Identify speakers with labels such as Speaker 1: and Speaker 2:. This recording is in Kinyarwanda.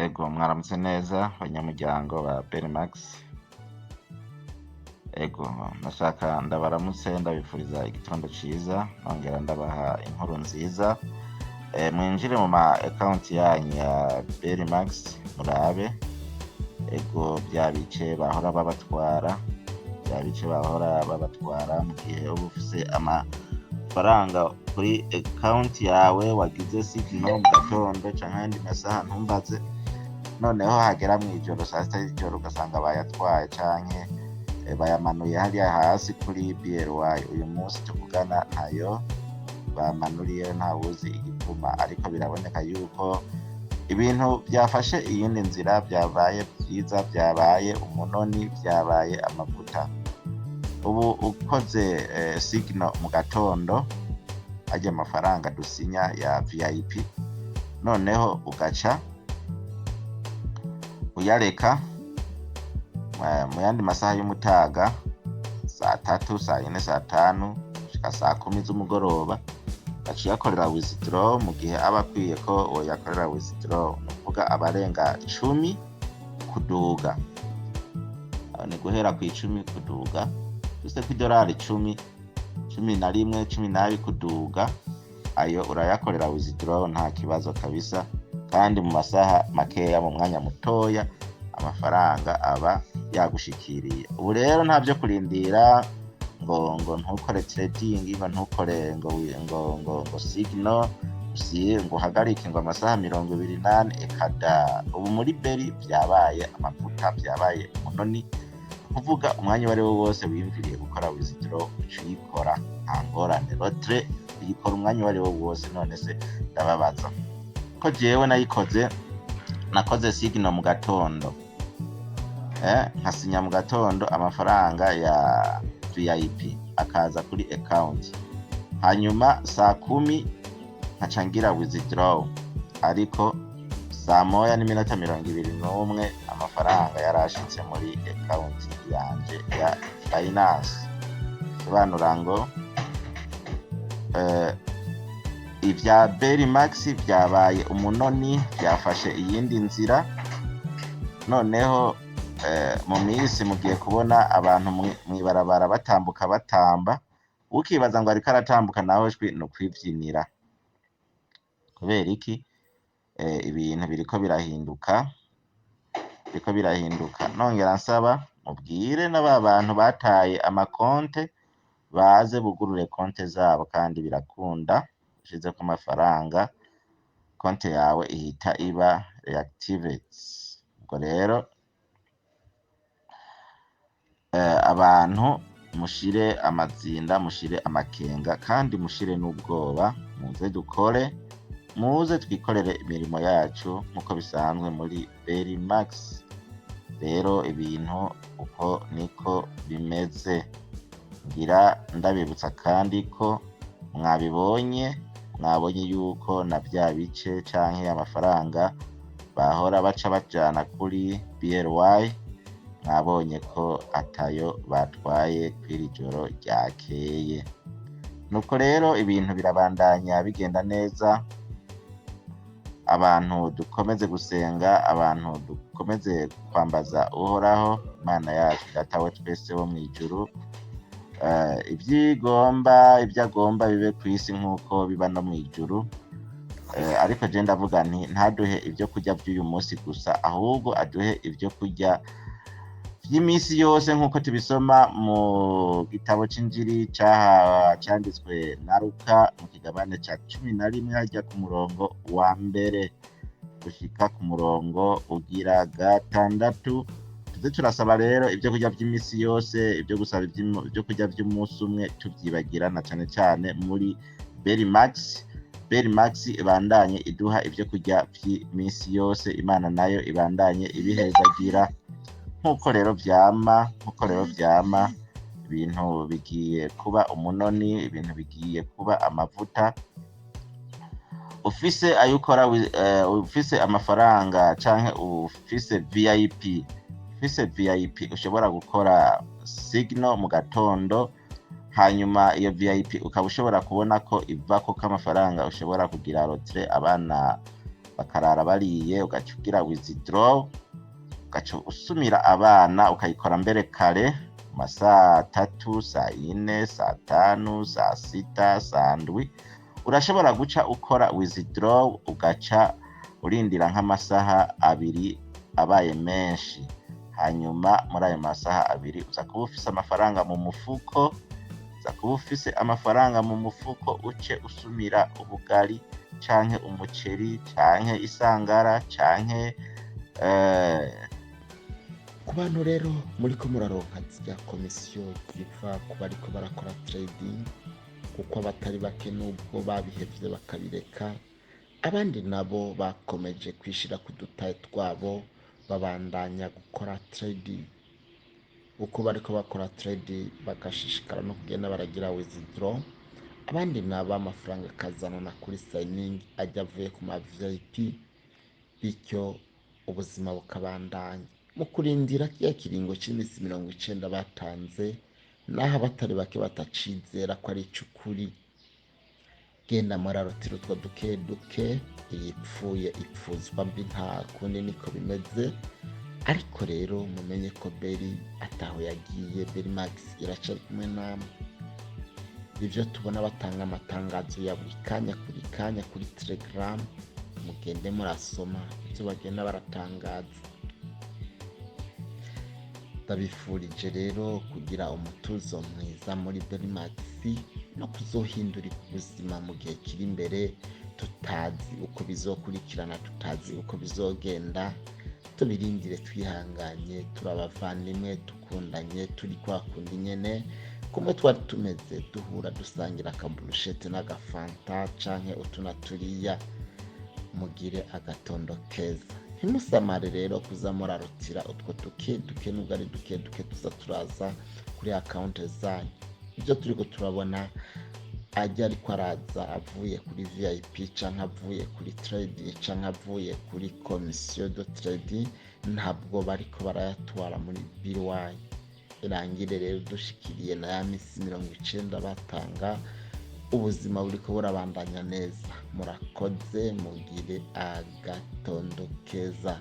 Speaker 1: Ego mwaramutse neza banyamuryango ba Berimax. Ego nashaka ndabaramutse ndabifuriza igitondo ciza, nongera ndabaha inkuru nziza. Mwinjire mu ma account yanyu ya Berimax murabe. Ego bya bice bahora babatwara mu gihe uba ufise amafaranga kuri account yawe wagize signal mu gatondo canke ayandi masaha ntumbaze, noneho hagera mw'ijoro saa sita y'ijoro ugasanga bayatwaye canke bayamanuye hariya hasi kuri BRY. Uyu munsi tuvugana ntayo bamanuriye, ntawuzi igituma, ariko biraboneka yuko ibintu byafashe iyindi nzira, byabaye vyiza, byabaye umunoni, byabaye amavuta. Ubu ukoze signal mu gatondo arya amafaranga dusinya ya VIP, noneho ugaca uyareka mu yandi masaha y'umutaga, saa tatu, saa yine, saa tanu gushika saa kumi z'umugoroba, ugaca uyakorera withdraw mu gihe aba akwiye ko woyakorera withdraw, ni ukuvuga abarenga 10 kuduga. Ni guhera ku 10 kuduga, tuse ku idolari 10, 11, 12 kuduga, ayo urayakorera withdraw nta kibazo kabisa, kandi mu masaha makeya, mu mwanya mutoya amafaranga aba yagushikiriye. Ubu rero nta byo kurindira ngo ntukore trading, ngo ntukore ngo signal ngo uhagarike ngo amasaha 28. Ekada, ubu muri Beri byabaye amavuta, byabaye umunoni, kuvuga umwanya wari wo wose wiyumviriye gukora withdraw ucikora nta ngorane. Lotre uyikora umwanya wari wo wose. None se ndababaza ko jewe nakoze signal mu gatondo, nkasinya mu gatondo, amafaranga ya VIP akaza kuri account, hanyuma saa 10 nkaca ngira withdraw, ariko saa 1:21 amafaranga yarashitse muri account yanje ya Binance. Sobanura ngo ivya Berimax byabaye umunoni, byafashe iyindi nzira. Noneho mu minsi mugiye kubona abantu mwibarabara batambuka batamba, ukibaza ngo ariko aratambuka nawe shwi no kwivyinira. Kubera iki? Ibintu biriko birahinduka. Nongera nsaba mubwire n'aba bantu bataye amakonte baze bugurure konte zabo, kandi birakunda. Ushize ku mafaranga konte yawe ihita iba reactivate. Ubwo rero abantu mushire amazinda, mushire amakenga, kandi mushire n'ubwoba, muze dukore, muze twikorere imirimo yacu nk'uko bisanzwe muri Berimax. Rero ibintu uko niko bimeze. Ngira ndabibutsa kandi ko mwabonye yuko na bya bice canke amafaranga bahora baca bajana kuri BRY, mwabonye ko atayo batwaye kw'iri joro ryakeye. Nuko rero ibintu birabandanya bigenda neza. Abantu dukomeze gusenga, abantu dukomeze kwambaza Uhoraho Imana yacu, Data wa twese wo mw'ijuru. Ibyo agomba bibe kw'isi nk'uko biba no mw'ijuru. Ariko je ndavuga nti ntaduhe ibyo kurya by'uyu munsi gusa, ahubwo aduhe ibyo kurya vy'imisi yose, nk'uko tubisoma mu gitabo c'Injiri canditswe na Luka mu kigabane ca 11 harya ku murongo wa mbere gushika ku murongo ugira 6. Tuze turasaba rero ibyo kurya vy'imisi yose, ibyo gusaba ibyo kurya vy'umunsi umwe tuvyibagirana, cane cane muri Berimax ibandanye iduha ibyo kurya vy'imisi yose. Imana nayo ibandanye ibihezagira nk'uko rero vyama. Ibintu bigiye kuba umunoni, ibintu bigiye kuba amavuta. Ufise ayo ukora, ufise amafaranga canke ufise VIP ushobora gukora signal mu gatondo, hanyuma iyo VIP ukaba ushobora kubona ko ivako k'amafaranga ushobora kugira lotre abana bakarara bariye, ugaca ugira withdraw, ugaca usumira abana ukayikora mbere kare mu masaa 3, saa 4, saa 5, saa 6, saa 7. Urashobora guca ukora withdraw ugaca urindira nk'amasaha 2 abaye menshi, hanyuma muri ayo masaha 2 uza kuba ufise amafaranga mu mufuko, uce usumira ubugari canke umuceri canke isangara canke ku bantu rero muriko muraronka zirya komisiyo ziva ku bariko barakora trading, kuko abatari bake nubwo babihevye bakabireka, abandi nabo bakomeje kwishira ku dutahe twabo babandanya gukora trading. Uko bariko bakora trading bagashishikara no kugenda baragira withdraw, abandi nabo amafaranga akazanana kuri signing ajya avuye ku ma VIP, bityo ubuzima bukabandanya mu kurindira kiya kiringo c'imisi 90 batanze, naho abatari bake batacizera ko ari icukuri. Genda murarotira utwo duke duke, iyipfuye ipfuzwa mbi, nta kundi niko bimeze. Ariko rero mumenye ko Beri ataho yagiye, Berimax iracari kumwe namwe. Ivyo tubona batanga amatangazo ya buri kanya kuri Telegram, mugende murasoma ivyo bagenda baratangaza. Ndabifurije rero kugira umutuzo mwiza muri Berimax no kuzohindura ubuzima mu gihe kiri imbere, tutazi uko bizokurikirana, tutazi uko bizogenda. Tubirindire twihanganye, turabavandimwe, dukundanye, turi kwa kundi nyene kumwe twari tumeze, duhura dusangira akaburushete n'agafanta canke utuna turiya. Mugire agatondo keza, ntimusamare rero kuza murarutira utwo duke duke, nubwo ari duke duke tuza turaza kuri account zanyu. Ibyo turiko turabona ajya ariko araza avuye kuri VIP canke avuye kuri trading canke avuye kuri commission de trading, ntabwo bariko barayatwara muri BY. Irangire rero dushikiriye na ya misi 90 batanga, ubuzima buriko burabandanya neza. Murakoze, mugire agatondo keza.